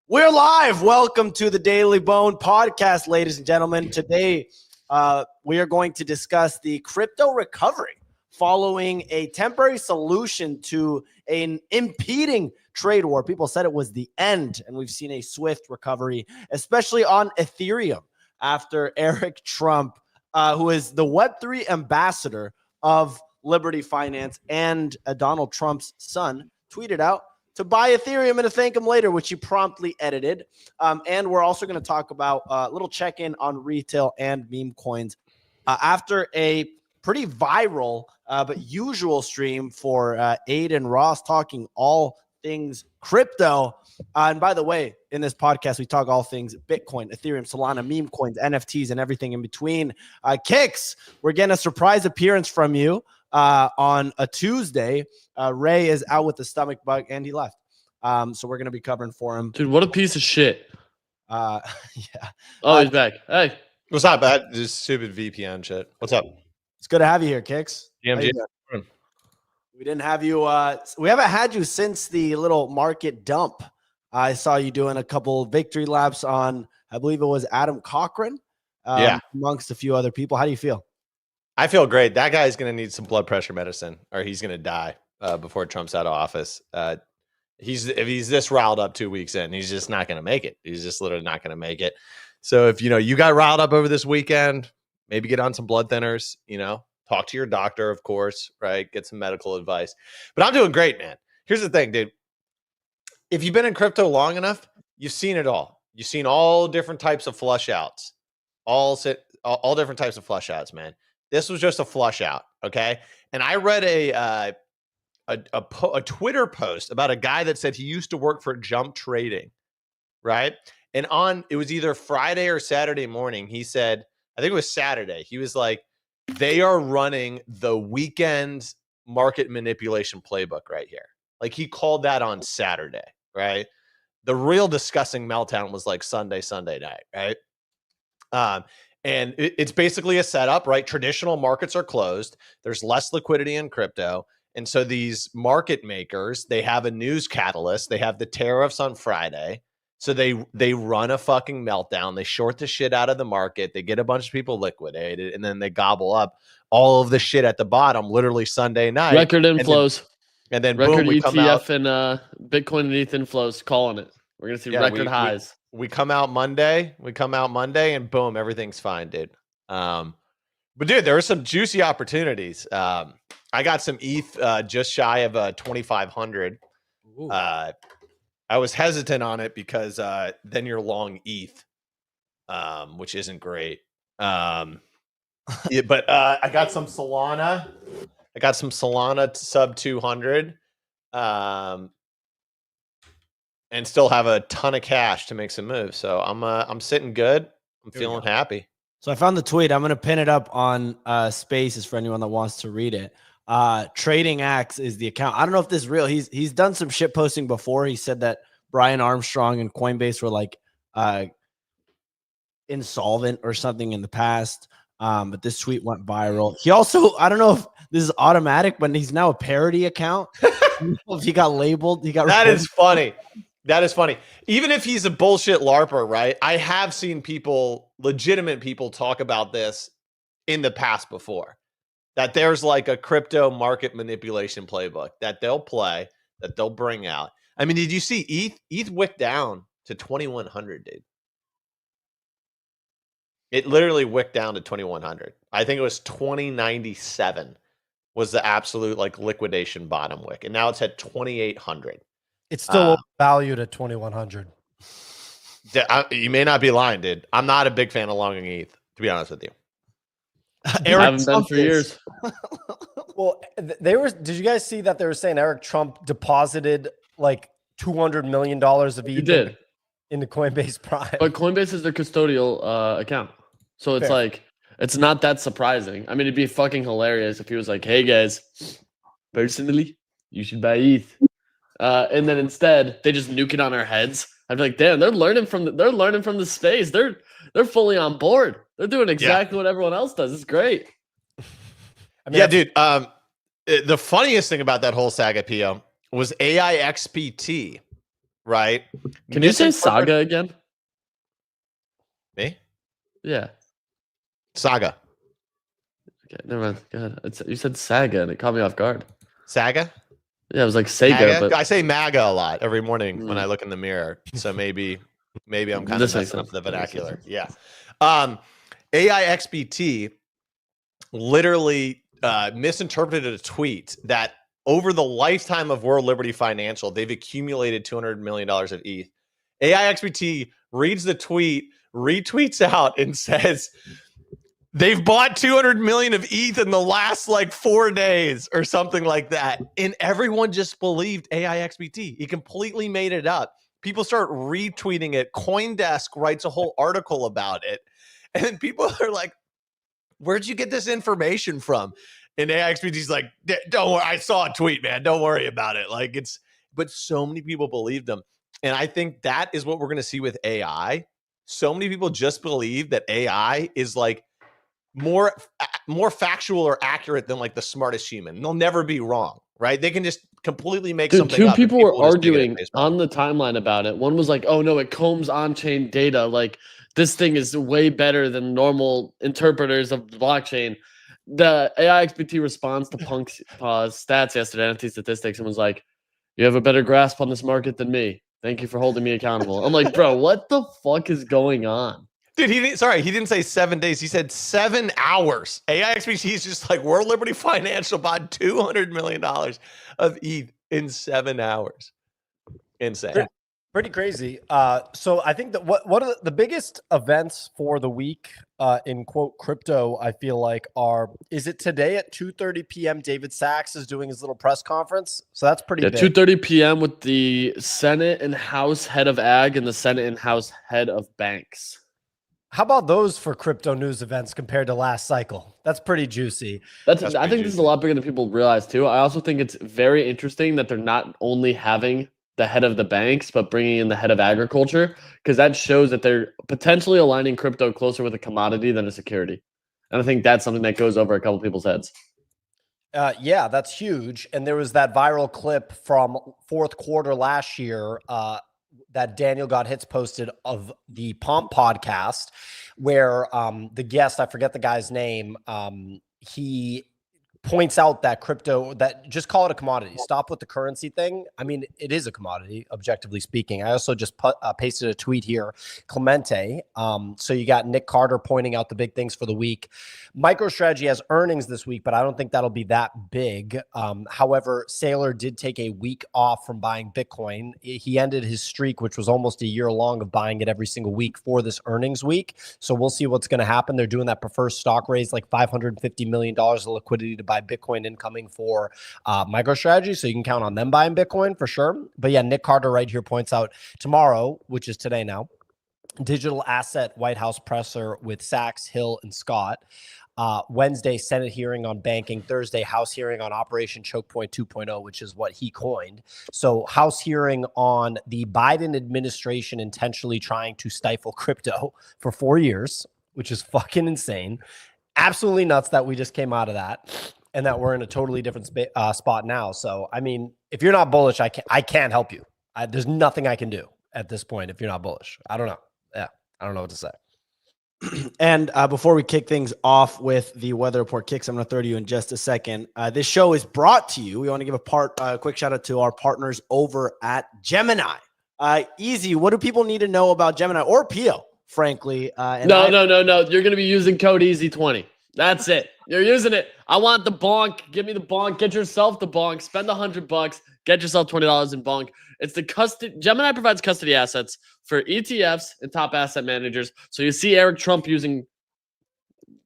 We're live. Welcome to the Daily Bone podcast, ladies and gentlemen. Today, we are going to discuss the crypto recovery following a temporary solution to an impeding trade war. People said it was the end, and we've seen a swift recovery, especially on Ethereum, after Eric Trump, who is the Web3 ambassador of Liberty Finance and Donald Trump's son, tweeted out to buy Ethereum and to thank him later, which he promptly edited. And we're also going to talk about a little check-in on retail and meme coins after a pretty viral but usual stream for Aiden Ross talking all things crypto. And by the way, in this podcast, we talk all things Bitcoin, Ethereum, Solana, meme coins, NFTs, and everything in between. Kicks, we're getting a surprise appearance from you on a Tuesday. Ray is out with the stomach bug and he left. So we're going to be covering for him. Dude, what a piece of shit. Yeah. Oh, he's back. Hey. What's up, bud? This stupid VPN shit. What's up? It's good to have you here, Kicks. DMG. We didn't have you. We haven't had you since the little market dump. I saw you doing a couple victory laps on, I believe it was Adam Cochran, amongst a few other people. How do you feel? I feel great. That guy's going to need some blood pressure medicine or he's going to die before Trump's out of office. If he's this riled up 2 weeks in, he's just not going to make it. He's just literally not going to make it. So if, you got riled up over this weekend, maybe get on some blood thinners, talk to your doctor, of course, right? Get some medical advice. But I'm doing great, man. Here's the thing, dude. If you've been in crypto long enough, you've seen it all. You've seen all different types of flush outs, all different types of flush outs, man. This was just a flush out, okay? And I read a Twitter post about a guy that said he used to work for Jump Trading, right? And it was either Friday or Saturday morning, he said, I think it was Saturday, he was like, they are running the weekend market manipulation playbook right here. Like he called that on Saturday, right? The real disgusting meltdown was like Sunday night, right? And it's basically a setup, right? Traditional markets are closed. There's less liquidity in crypto. And so these market makers, they have a news catalyst. They have the tariffs on Friday. So they run a fucking meltdown. They short the shit out of the market. They get a bunch of people liquidated. And then they gobble up all of the shit at the bottom, literally Sunday night. Record inflows. And then record boom, we ETF come out. and Bitcoin and ETH inflows, calling it. We're going to see record highs. We come out Monday. And boom, everything's fine, dude. But dude, there are some juicy opportunities. I got some ETH just shy of 2,500. I was hesitant on it because then you're long ETH, which isn't great. But I got some Solana. Sub 200. And still have a ton of cash to make some moves. So I'm sitting good. I'm feeling happy. So I found the tweet. I'm going to pin it up on Spaces for anyone that wants to read it. Trading Axe is the account. I don't know if this is real. He's done some shit posting before. He said that Brian Armstrong and Coinbase were like insolvent or something in the past. But this tweet went viral. He also, I don't know if this is automatic, but he's now a parody account. If he got labeled, That is funny. That is funny. Even if he's a bullshit LARPer, right? I have seen legitimate people talk about this in the past before. That there's like a crypto market manipulation playbook that they'll play, that they'll bring out. I mean, did you see ETH? ETH wicked down to 2,100, dude. It literally wicked down to 2,100. I think it was 2,097 was the absolute like liquidation bottom wick. And now it's at 2,800. It's still valued at 2,100. You may not be lying, dude. I'm not a big fan of longing ETH, to be honest with you. I haven't been for years. Well, did you guys see that they were saying Eric Trump deposited like $200 million of ETH into Coinbase Prime? But Coinbase is their custodial account. So it's like, it's not that surprising. I mean, it'd be fucking hilarious if he was like, hey guys, personally, you should buy ETH. And then instead they just nuke it on our heads. I'd be like, damn, they're learning from the space. They're fully on board. They're doing exactly what everyone else does. It's great. I mean, dude. The funniest thing about that whole saga, Pio, was AIXPT right? Can you say Misinterpret- saga again? Me? Yeah. Saga. Okay, never mind. Go ahead. You said saga and it caught me off guard. Saga? Yeah, it was like Sega, MAGA? but I say MAGA a lot every morning when I look in the mirror. So maybe I'm kind of This makes messing up sense. the That makes vernacular. sense. Yeah. AIXBT literally misinterpreted a tweet that over the lifetime of World Liberty Financial, they've accumulated $200 million of ETH. AIXBT reads the tweet, retweets out, and says they've bought 200 million of ETH in the last like 4 days or something like that. And everyone just believed AIXBT. He completely made it up. People start retweeting it. CoinDesk writes a whole article about it. And then people are like, where'd you get this information from? And AIXBT's like, don't worry. I saw a tweet, man. Don't worry about it. Like but so many people believed them. And I think that is what we're going to see with AI. So many people just believe that AI is like more factual or accurate than like the smartest human. They'll never be wrong, right? They can just completely make something two up. people and were will just take it at arguing face value. on the timeline about it. One was like, "Oh no, it combs on-chain data. Like this thing is way better than normal interpreters of the blockchain." The AIXBT response to Punk's stats yesterday, anti-statistics, and was like, "You have a better grasp on this market than me. Thank you for holding me accountable." I'm like, bro, what the fuck is going on? Dude, he didn't say 7 days. He said 7 hours. AIXBT is just like World Liberty Financial bought $200 million of ETH in 7 hours. Insane. Pretty crazy. So I think that what are the biggest events for the week in quote crypto, I feel like is it today at 2:30 p.m. David Sachs is doing his little press conference. So that's pretty big. 2:30 p.m. with the Senate and House head of ag and the Senate and House head of banks. How about those for crypto news events compared to last cycle? That's pretty juicy. I think this is a lot bigger than people realize too. I also think it's very interesting that they're not only having the head of the banks, but bringing in the head of agriculture, because that shows that they're potentially aligning crypto closer with a commodity than a security. And I think that's something that goes over a couple people's heads. Yeah, that's huge. And there was that viral clip from fourth quarter last year that Daniel Got Hits posted of the Pomp podcast, where the guest, I forget the guy's name, he points out that crypto, that just call it a commodity. Stop with the currency thing. I mean, it is a commodity, objectively speaking. I also just pasted a tweet here, Clemente. So you got Nick Carter pointing out the big things for the week. MicroStrategy has earnings this week, but I don't think that'll be that big. However, Saylor did take a week off from buying Bitcoin. He ended his streak, which was almost a year long, of buying it every single week for this earnings week. So we'll see what's going to happen. They're doing that preferred stock raise, like $550 million of liquidity to buy Bitcoin incoming for MicroStrategy. So you can count on them buying Bitcoin for sure. But yeah, Nick Carter right here points out tomorrow, which is today now, digital asset White House presser with Sachs, Hill, and Scott. Wednesday, Senate hearing on banking. Thursday, House hearing on Operation Choke Point 2.0, which is what he coined. So House hearing on the Biden administration intentionally trying to stifle crypto for 4 years, which is fucking insane. Absolutely nuts that we just came out of that and that we're in a totally different spot now. So, I mean, if you're not bullish, I can't help you. There's nothing I can do at this point if you're not bullish. I don't know. Yeah, I don't know what to say. And before we kick things off with the weather report kicks, I'm going to throw to you in just a second. This show is brought to you. We want to give a quick shout out to our partners over at Gemini. Easy. What do people need to know about Gemini or Pio, frankly? No. You're going to be using code EASY20. That's it. You're using it. I want the bonk. Give me the bonk. Get yourself the bonk. Spend $100. Get yourself $20 in bonk. It's the custody. Gemini provides custody assets for ETFs and top asset managers. So you see Eric Trump using,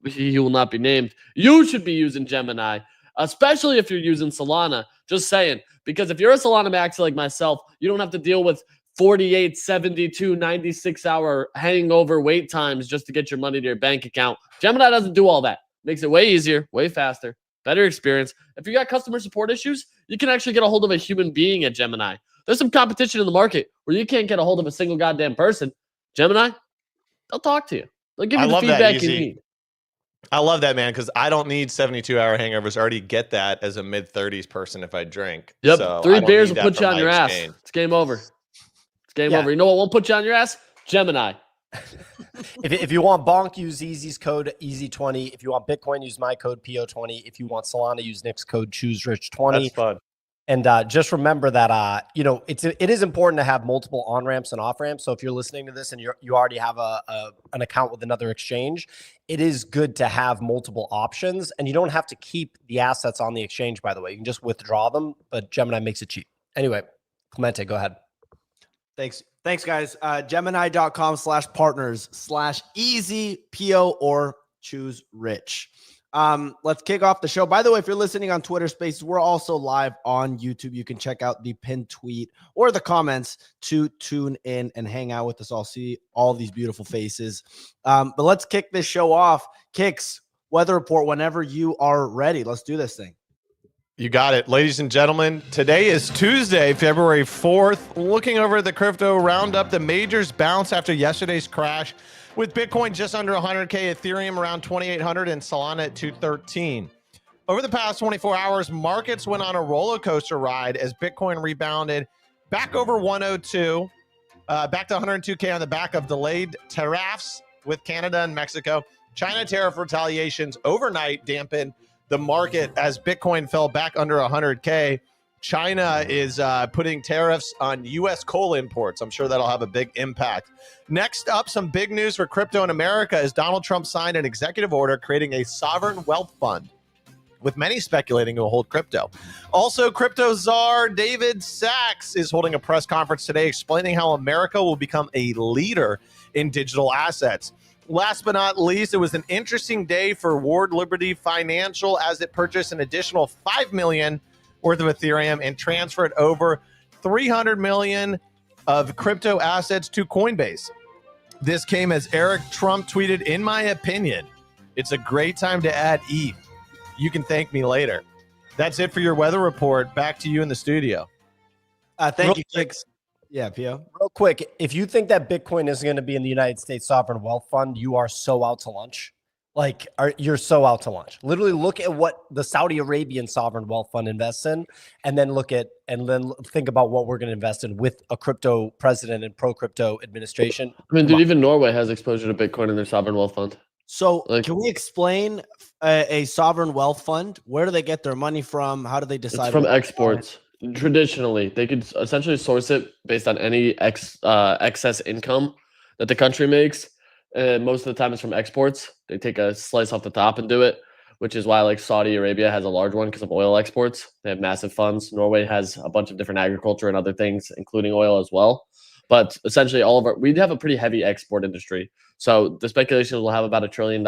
he will not be named. You should be using Gemini, especially if you're using Solana. Just saying, because if you're a Solana maxi like myself, you don't have to deal with 48, 72, 96-hour hangover wait times just to get your money to your bank account. Gemini doesn't do all that. Makes it way easier, way faster, better experience. If you got customer support issues, you can actually get a hold of a human being at Gemini. There's some competition in the market where you can't get a hold of a single goddamn person. Gemini, they'll talk to you. They'll give you the feedback you need. I love that, man, because I don't need 72-hour hangovers. I already get that as a mid-30s person if I drink. Yep, so 3 beers will put you on your ass. exchange. It's game over. game over. You know what won't put you on your ass? Gemini. If you want Bonk, use Easy's code Easy20. If you want Bitcoin, use my code PO20. If you want Solana, use Nick's code ChooseRich20. That's fun. And just remember that it is important to have multiple on ramps and off ramps. So if you're listening to this and you already have an account with another exchange, it is good to have multiple options. And you don't have to keep the assets on the exchange. By the way, you can just withdraw them. But Gemini makes it cheap. Anyway, Clemente, go ahead. Thanks, guys. Gemini.com/partners/easy PO or choose rich. Let's kick off the show. By the way, if you're listening on Twitter Spaces, we're also live on YouTube. You can check out the pinned tweet or the comments to tune in and hang out with us all. See all these beautiful faces. But let's kick this show off. Kicks, weather report whenever you are ready. Let's do this thing. You got it. Ladies and gentlemen, today is Tuesday, February 4th. Looking over at the crypto roundup, the majors bounce after yesterday's crash, with Bitcoin just under 100K, Ethereum around 2,800, and Solana at 213. Over the past 24 hours, markets went on a roller coaster ride as Bitcoin rebounded back over 102, back to 102K on the back of delayed tariffs with Canada and Mexico. China tariff retaliations overnight dampened the market as Bitcoin fell back under 100K. China is putting tariffs on U.S. coal imports. I'm sure that'll have a big impact. Next up, some big news for crypto in America as Donald Trump signed an executive order creating a sovereign wealth fund, with many speculating it will hold crypto. Also, crypto czar David Sachs is holding a press conference today explaining how America will become a leader in digital assets. Last but not least, it was an interesting day for Ward Liberty Financial as it purchased an additional $5 million worth of Ethereum and transferred over $300 million of crypto assets to Coinbase. This came as Eric Trump tweeted, "In my opinion, it's a great time to add ETH. You can thank me later." That's it for your weather report. Back to you in the studio. Thank you, Kicks. Yeah, Pio. Real quick, if you think that Bitcoin is going to be in the United States Sovereign Wealth Fund, you are so out to lunch. You're so out to lunch. Literally look at what the Saudi Arabian Sovereign Wealth Fund invests in, and then think about what we're going to invest in with a crypto president and pro-crypto administration. I mean, dude, even Norway has exposure to Bitcoin in their sovereign wealth fund. So can we explain a sovereign wealth fund? Where do they get their money from? How do they decide? It's from exports. Traditionally, they could essentially source it based on any excess income that the country makes. And most of the time it's from exports. They take a slice off the top and do it, which is why like Saudi Arabia has a large one because of oil exports. They have massive funds. Norway has a bunch of different agriculture and other things, including oil as well. But essentially we'd have a pretty heavy export industry. So the speculation will have about $1 trillion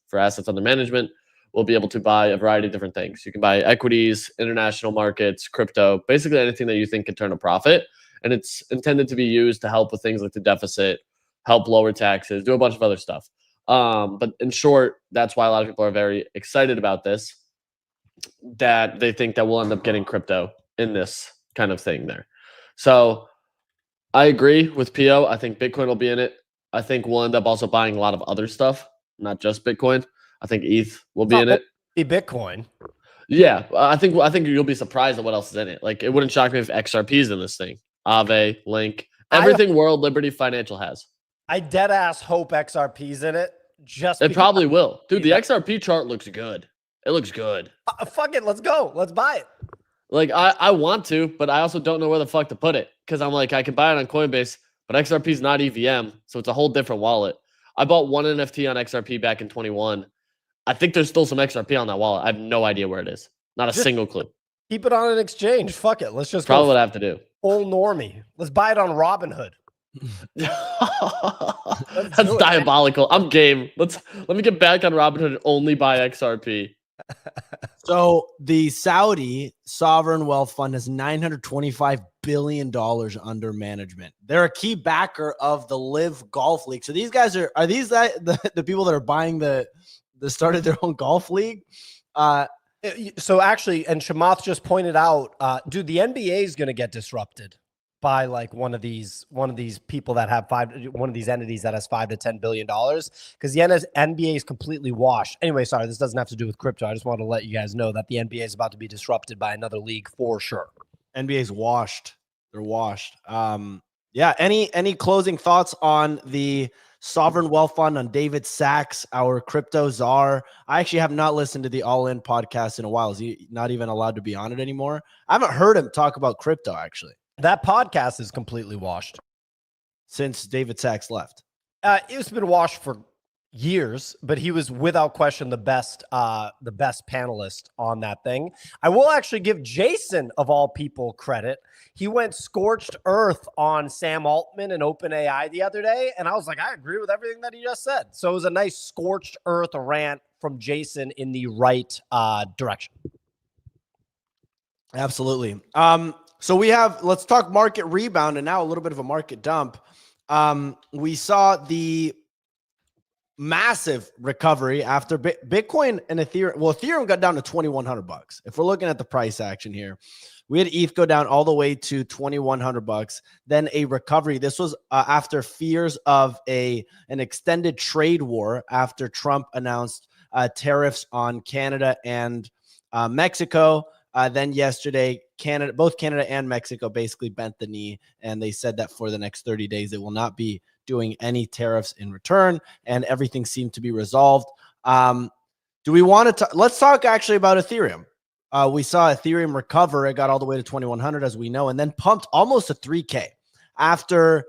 for assets under management. We'll be able to buy a variety of different things. You can buy equities, international markets, crypto, basically anything that you think can turn a profit. And it's intended to be used to help with things like the deficit, help lower taxes, do a bunch of other stuff. But in short, that's why a lot of people are very excited about this, that they think that we'll end up getting crypto in this kind of thing there. So I agree with Pio. I think Bitcoin will be in it. I think we'll end up also buying a lot of other stuff, not just Bitcoin. I think ETH will be in it. Be Bitcoin. Yeah, I think you'll be surprised at what else is in it. Like, it wouldn't shock me if XRP is in this thing. Aave, Link, everything World Liberty Financial has. I dead ass hope XRP's in it. It probably will, dude. The XRP chart looks good. It looks good. Fuck it, let's go. Let's buy it. Like I want to, but I also don't know where the fuck to put it because I'm like I can buy it on Coinbase, but XRP is not EVM, so it's a whole different wallet. I bought one NFT on XRP back in 21. I think there's still some XRP on that wallet. I have no idea where it is. Not a single clue. Keep it on an exchange. Fuck it. Let's just probably what I have to do. Full normie. Let's buy it on Robinhood. That's diabolical. I'm game. Let me get back on Robinhood and only buy XRP. So the Saudi Sovereign Wealth Fund has $925 billion under management. They're a key backer of the Live Golf League. So these guys are these the people that are buying the started their own golf league? So actually, and Chamath just pointed out, dude, the NBA is going to get disrupted by like one of these people that have one of these entities that has $5 to $10 billion because the NBA is completely washed. Anyway, sorry, this doesn't have to do with crypto. I just want to let you guys know that the NBA is about to be disrupted by another league for sure. NBA's washed. They're washed. Yeah. Any closing thoughts on the sovereign wealth fund, on David Sachs, our crypto czar? I actually have not listened to the All In podcast in a while. Is he not even allowed to be on it anymore? I haven't heard him talk about crypto actually That podcast is completely washed. since David Sachs left. It's been washed for years, but he was without question the best panelist on that thing. I will actually give Jason, of all people, credit. He went scorched earth on Sam Altman and OpenAI the other day, and I was like, I agree with everything that he just said. So it was a nice scorched earth rant from Jason in the right direction. Absolutely. So let's talk market rebound and now a little bit of a market dump. We saw the massive recovery after Bitcoin and Ethereum. Well, Ethereum got down to $2,100. If we're looking at the price action here, we had ETH go down all the way to $2,100. Then a recovery. This was after fears of an extended trade war after Trump announced tariffs on Canada and Mexico. Then yesterday, both Canada and Mexico basically bent the knee, and they said that for the next 30 days, it will not be doing any tariffs in return, and everything seemed to be resolved. Do we want to let's talk actually about Ethereum. We saw Ethereum recover. It got all the way to 2,100, as we know, and then pumped almost to 3K after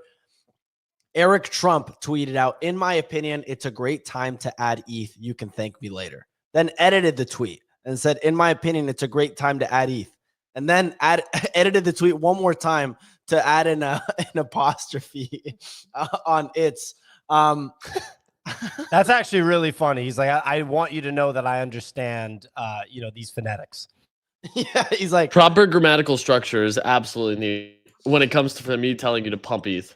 Eric Trump tweeted out, in my opinion, it's a great time to add ETH. You can thank me later. Then edited the tweet and said, in my opinion, it's a great time to add ETH. And then edited the tweet one more time to add an apostrophe on its. That's actually really funny. He's like, I want you to know that I understand, these phonetics. Yeah, he's like, proper grammatical structure is absolutely needed when it comes to me telling you to pump ETH.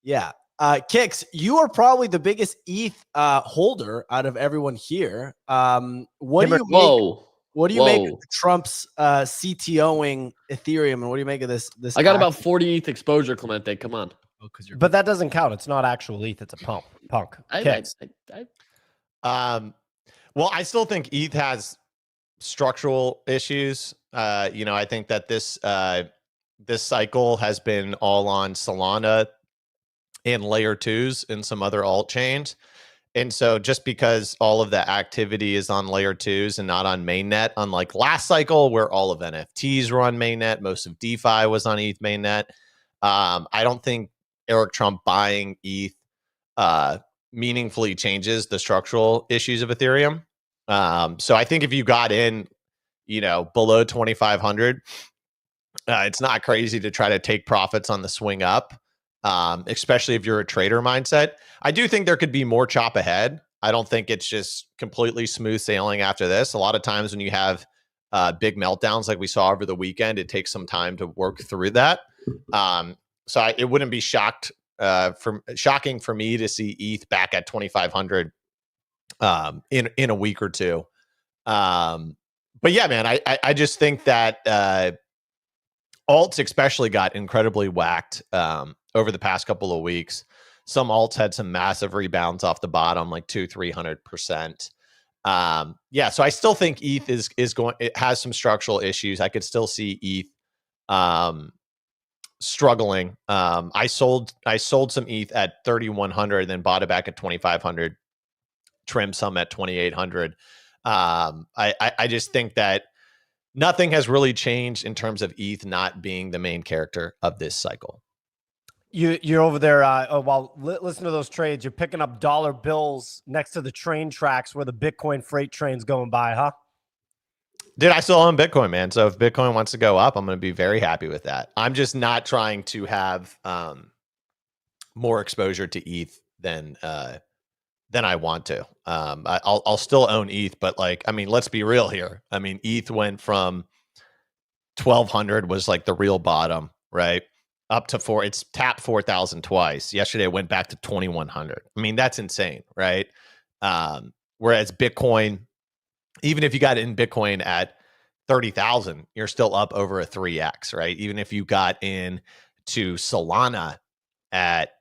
Yeah. Kix, you are probably the biggest ETH holder out of everyone here. What do you make of Trump's CTOing Ethereum, and what do you make of this? I got about 40 ETH exposure, Clemente. Come on. But that doesn't count. It's not actual ETH. It's a punk. Well, I still think ETH has structural issues. I think that this cycle has been all on Solana and layer 2s and some other alt chains. And so just because all of the activity is on layer 2s and not on mainnet, unlike last cycle where all of NFTs were on mainnet, most of DeFi was on ETH mainnet. I don't think Eric Trump buying ETH meaningfully changes the structural issues of Ethereum. So I think if you got in, below 2,500, it's not crazy to try to take profits on the swing up. Especially if you're a trader mindset. I do think there could be more chop ahead. I don't think it's just completely smooth sailing after this. A lot of times when you have big meltdowns like we saw over the weekend, it takes some time to work through that. It wouldn't be shocking for me to see ETH back at 2,500 in a week or two. But yeah, man, I just think that alts especially got incredibly whacked over the past couple of weeks. Some alts had some massive rebounds off the bottom, like 200-300%. So I still think ETH is going. It has some structural issues. I could still see ETH struggling. I sold some ETH at 3,100, then bought it back at 2,500. Trimmed some at 2,800. I just think that nothing has really changed in terms of ETH not being the main character of this cycle. You're over there while listen to those trades. You're picking up dollar bills next to the train tracks where the Bitcoin freight train's going by, huh? Dude, I still own Bitcoin, man. So if Bitcoin wants to go up, I'm going to be very happy with that. I'm just not trying to have more exposure to ETH than I want to. I'll still own ETH, but let's be real here. ETH went from 1,200 was like the real bottom, right? Up to it's tapped 4,000 twice. Yesterday it went back to 2,100. That's insane, right? Whereas Bitcoin, even if you got in Bitcoin at 30,000, you're still up over a 3x, right? Even if you got in to Solana at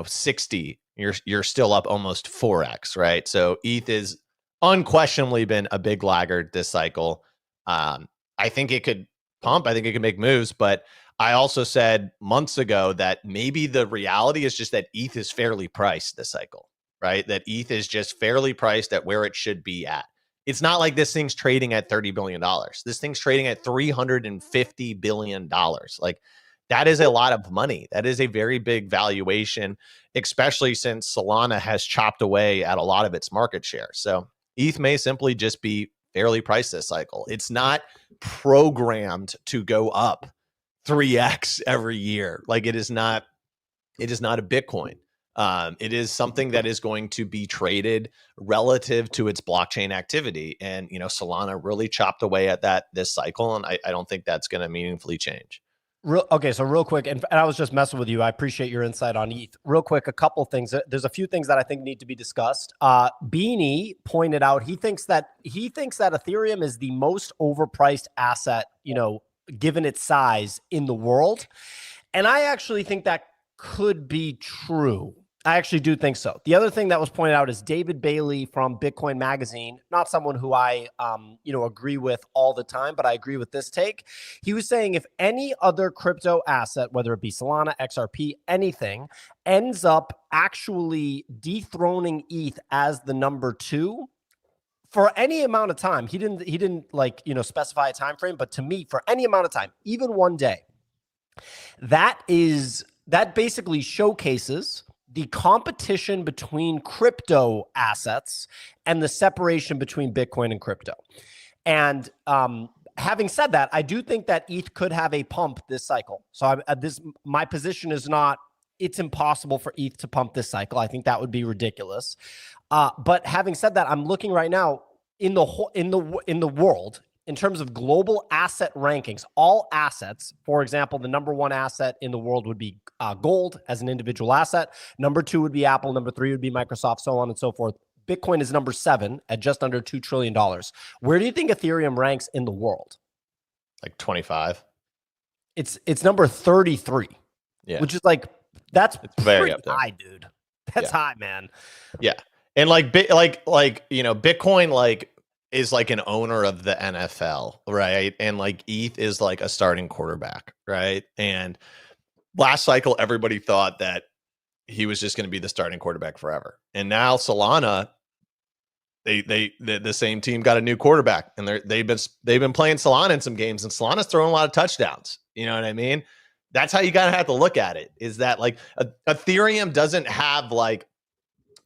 60, you're still up almost 4x, right? So ETH is unquestionably been a big laggard this cycle. I think it could pump. I think it could make moves, but I also said months ago that maybe the reality is just that ETH is fairly priced this cycle, right? That ETH is just fairly priced at where it should be at. It's not like this thing's trading at $30 billion. This thing's trading at $350 billion. Like, that is a lot of money. That is a very big valuation, especially since Solana has chopped away at a lot of its market share. So ETH may simply just be fairly priced this cycle. It's not programmed to go up 3x every year. Like, it is not a Bitcoin. It is something that is going to be traded relative to its blockchain activity. And, Solana really chopped away at that this cycle. And I don't think that's going to meaningfully change. Okay, so real quick, and I was just messing with you. I appreciate your insight on ETH. Real quick, a couple things. There's a few things that I think need to be discussed. Beanie pointed out he thinks that Ethereum is the most overpriced asset, given its size in the world, and I actually think that could be true. I actually do think so. The other thing that was pointed out is David Bailey from Bitcoin Magazine, not someone who I, agree with all the time, but I agree with this take. He was saying if any other crypto asset, whether it be Solana, XRP, anything, ends up actually dethroning ETH as the number 2 for any amount of time, he didn't specify a time frame, but to me, for any amount of time, even one day, that basically showcases the competition between crypto assets and the separation between Bitcoin and crypto. And having said that, I do think that ETH could have a pump this cycle. So my position is not it's impossible for ETH to pump this cycle. I think that would be ridiculous. But having said that, I'm looking right now in the world. In terms of global asset rankings, all assets, for example, the number 1 asset in the world would be gold as an individual asset. Number 2 would be Apple. Number 3 would be Microsoft, so on and so forth. Bitcoin is number 7 at just under $2 trillion. Where do you think Ethereum ranks in the world? Like 25. It's number 33. Yeah. Which is that's very pretty up there. high, dude. That's high, man. Yeah. And Bitcoin is like an owner of the NFL, right? And ETH is like a starting quarterback, right? And last cycle, everybody thought that he was just going to be the starting quarterback forever. And now Solana, the same team got a new quarterback, and they've been playing Solana in some games, and Solana's throwing a lot of touchdowns. You know what I mean? That's how you gotta have to look at it. Is that Ethereum doesn't have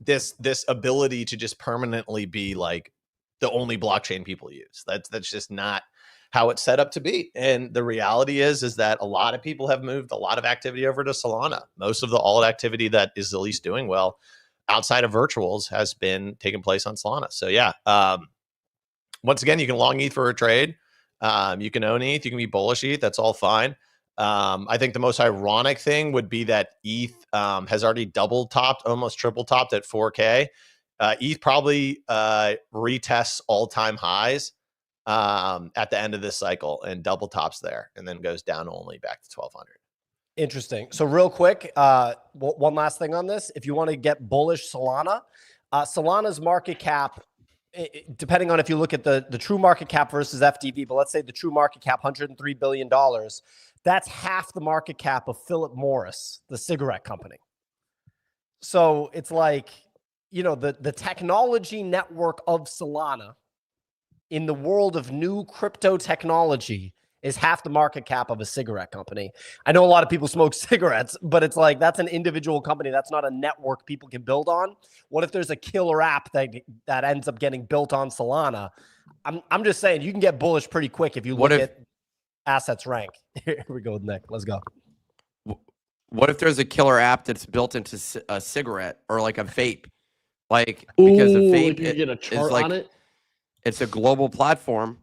this ability to just permanently be the only blockchain people use. That's just not how it's set up to be. And the reality is that a lot of people have moved a lot of activity over to Solana. Most of the alt activity that is at least doing well outside of virtuals has been taking place on Solana. So once again, you can long ETH for a trade. You can own ETH. You can be bullish ETH. That's all fine. I think the most ironic thing would be that ETH has already double topped, almost triple topped at 4K. ETH probably retests all-time highs at the end of this cycle and double tops there, and then goes down only back to 1,200. Interesting. So real quick, one last thing on this. If you want to get bullish Solana, Solana's market cap, depending on if you look at the true market cap versus FDV, but let's say the true market cap, $103 billion, that's half the market cap of Philip Morris, the cigarette company. So it's the technology network of Solana in the world of new crypto technology is half the market cap of a cigarette company. I know a lot of people smoke cigarettes, but it's that's an individual company. That's not a network people can build on. What if there's a killer app that ends up getting built on Solana? I'm just saying you can get bullish pretty quick if you look at assets rank. Here we go with Nick. Let's go. What if there's a killer app that's built into a cigarette or a vape? Because a vape you get a chart is on it. It's a global platform,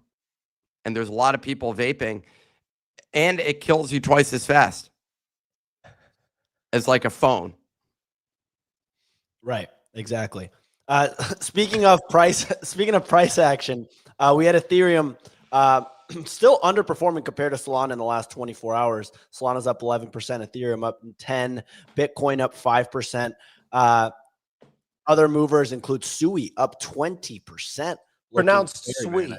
and there's a lot of people vaping, and it kills you twice as fast as a phone. Right. Exactly. Speaking of price action, we had Ethereum still underperforming compared to Solana in the last 24 hours. Solana's up 11%, Ethereum up 10%, Bitcoin up 5%. Other movers include Sui up 20%. Pronounced Sui.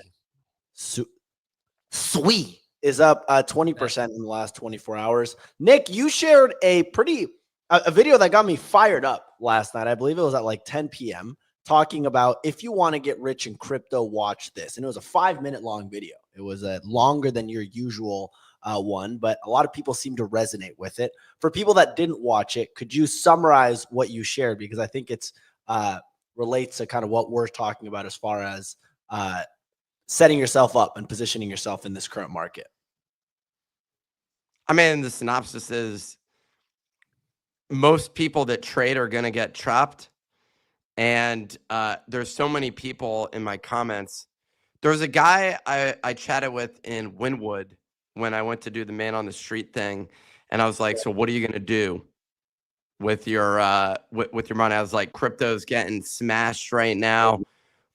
Sui. is up 20% in the last 24 hours. Nick, you shared a video that got me fired up last night. I believe it was at like 10 p.m. talking about if you want to get rich in crypto, watch this. And it was a 5-minute long video. It was longer than your usual one, but a lot of people seem to resonate with it. For people that didn't watch it, could you summarize what you shared? Because I think it's relates to kind of what we're talking about as far as setting yourself up and positioning yourself in this current market. I mean, the synopsis is most people that trade are going to get chopped. And there's so many people in my comments. There's a guy I chatted with in Wynwood when I went to do the man on the street thing. And I was like, so what are you going to do with your money? I was like, crypto's getting smashed right now.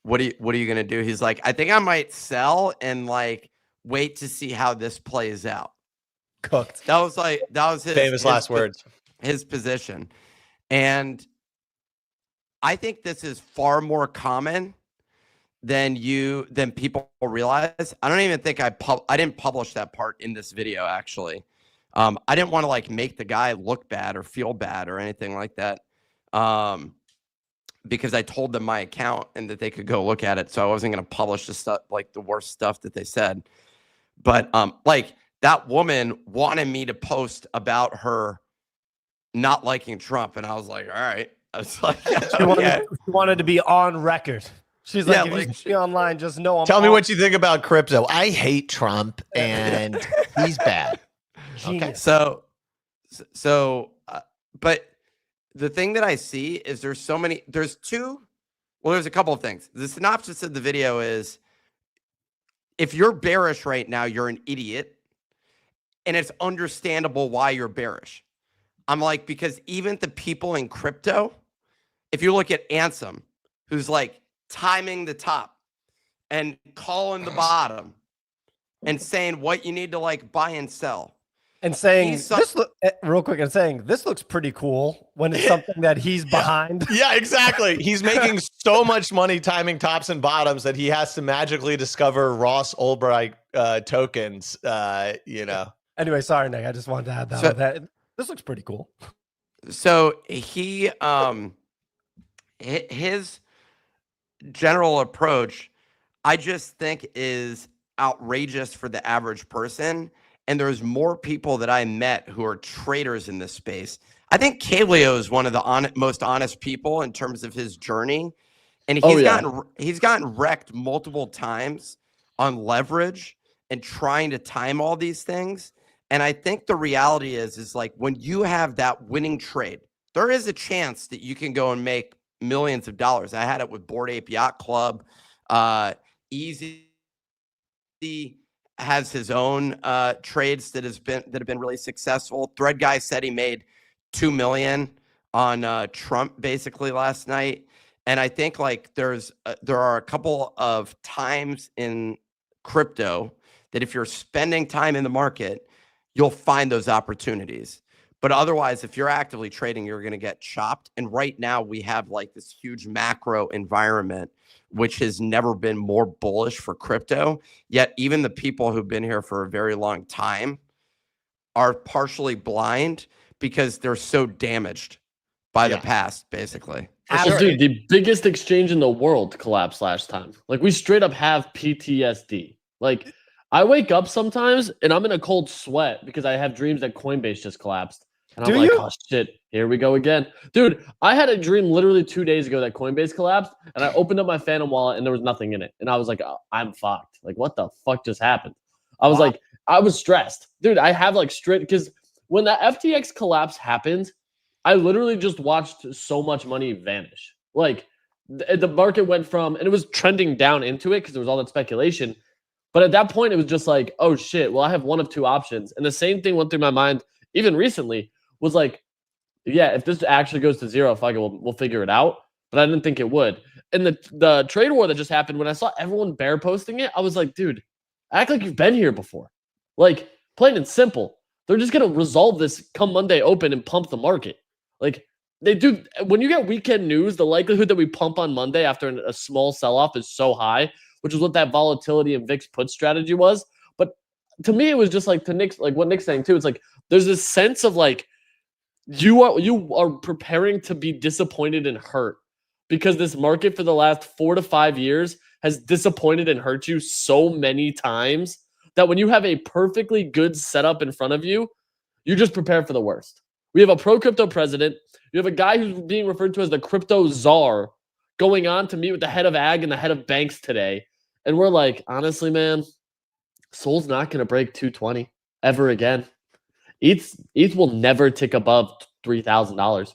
What are you going to do? He's like, I think I might sell and like wait to see how this plays out. Cooked. That was his Famous last words. His position. And I think this is far more common than people realize. I don't even think I didn't publish that part in this video, actually. I didn't want to like make the guy look bad or feel bad or anything like that. Because I told them my account and that they could go look at it. So I wasn't going to publish the stuff, like the worst stuff that they said. But like that woman wanted me to post about her not liking Trump. And I was like, all right. I was like, She wanted to be on record. She's like, if you see online, just know I'm Tell me what you think about crypto. I hate Trump and he's bad. Okay. So, but the thing that I see is there's a couple of things. The synopsis of the video is if you're bearish right now, you're an idiot. And it's understandable why you're bearish. I'm like, because even the people in crypto, if you look at Ansem, who's like timing the top and calling the bottom and saying what you need to like buy and sell. And saying real quick and saying this looks pretty cool when it's something that he's behind. Yeah, exactly. He's making so much money timing tops and bottoms that he has to magically discover Ross Ulbricht tokens. Anyway, sorry, Nick. I just wanted to add that. This looks pretty cool. So he his general approach, I just think is outrageous for the average person. And there's more people that I met who are traders in this space. I think Kaleo is one of the most honest people in terms of his journey. And he's gotten wrecked multiple times on leverage and trying to time all these things. And I think the reality is like when you have that winning trade, there is a chance that you can go and make millions of dollars. I had it with Bored Ape Yacht Club. Easy has his own trades that have been really successful. Thread Guy said he made $2 million on Trump basically last night. And I think like there are a couple of times in crypto that if you're spending time in the market, you'll find those opportunities. But otherwise, if you're actively trading, you're going to get chopped. And right now we have like this huge macro environment, which has never been more bullish for crypto. Yet even the people who've been here for a very long time are partially blind because they're so damaged by the past, basically. Well, dude, the biggest exchange in the world collapsed last time. Like we straight up have PTSD. Like I wake up sometimes and I'm in a cold sweat because I have dreams that Coinbase just collapsed. And I'm like, oh shit, here we go again. Dude, I had a dream literally 2 days ago that Coinbase collapsed and I opened up my Phantom wallet and there was nothing in it. And I was like, oh, I'm fucked. Like, what the fuck just happened? I was like, I was stressed. Dude, I have like because when that FTX collapse happened, I literally just watched so much money vanish. Like the market went from, and it was trending down into it because there was all that speculation. But at that point, it was just like, oh shit, well, I have one of two options. And the same thing went through my mind even recently was like, yeah, if this actually goes to zero, fuck it, we'll figure it out. But I didn't think it would. And the trade war that just happened, when I saw everyone bear posting it, I was like, dude, act like you've been here before. Like, plain and simple. They're just going to resolve this come Monday open and pump the market. Like, they do. When you get weekend news, the likelihood that we pump on Monday after a small sell-off is so high, which is what that volatility and VIX put strategy was. But to me, it was just like to Nick's, like what Nick's saying too. It's like there's this sense of like you are preparing to be disappointed and hurt because this market for the last 4 to 5 years has disappointed and hurt you so many times that when you have a perfectly good setup in front of you, you're just prepared for the worst. We have a pro-crypto president. You have a guy who's being referred to as the crypto czar going on to meet with the head of ag and the head of banks today. And we're like, honestly, man, Sol's not going to break 220 ever again. ETH will never tick above $3,000.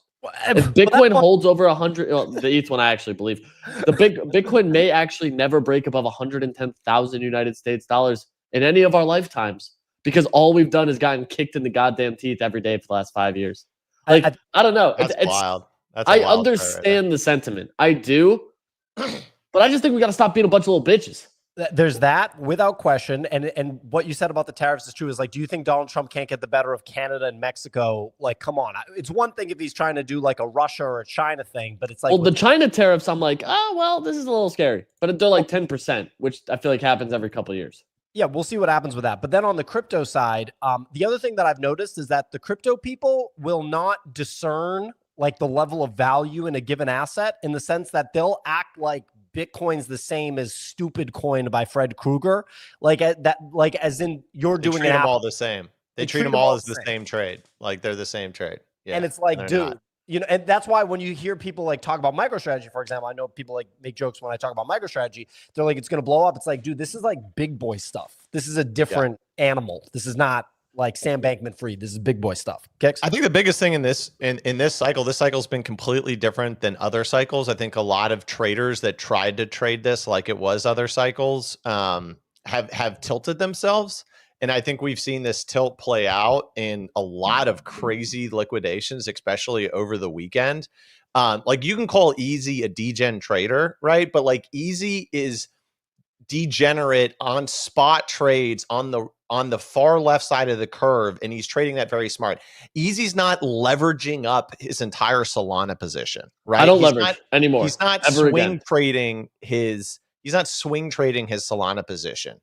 If Bitcoin holds over 100, the ETH one I actually believe, the Bitcoin may actually never break above 110,000 United States dollars in any of our lifetimes because all we've done is gotten kicked in the goddamn teeth every day for the last 5 years. Like I don't know. That's wild. That's I understand the sentiment. I do, but I just think we got to stop being a bunch of little bitches. There's that without question. And what you said about the tariffs is true. Is like, do you think Donald Trump can't get the better of Canada and Mexico? Like, come on. It's one thing if he's trying to do like a Russia or a China thing, but it's like, well, the China tariffs, I'm like, oh, well, this is a little scary, but they're like 10%, which I feel like happens every couple of years. Yeah, we'll see what happens with that. But then on the crypto side, the other thing that I've noticed is that the crypto people will not discern like the level of value in a given asset in the sense that they'll act like Bitcoin's the same as stupid coin by Fred Krueger. Like that, like as in you're doing treat them all the same. They treat them all as the same trade. Like they're the same trade. Yeah, and it's like, dude, you know, and that's why when you hear people like talk about MicroStrategy, for example, I know people like make jokes when I talk about MicroStrategy. They're like, it's going to blow up. It's like, dude, this is like big boy stuff. This is a different animal. This is not like Sam Bankman-Fried. This is big boy stuff. Kicks? I think the biggest thing in this cycle's been completely different than other cycles. I think a lot of traders that tried to trade this like it was other cycles have tilted themselves. And I think we've seen this tilt play out in a lot of crazy liquidations, especially over the weekend. Like you can call Easy a degen trader, right? But like Easy is degenerate on spot trades on the far left side of the curve, and he's trading that very smart. Easy's not leveraging up his entire Solana position, right? I don't leverage anymore. He's not swing trading his Solana position.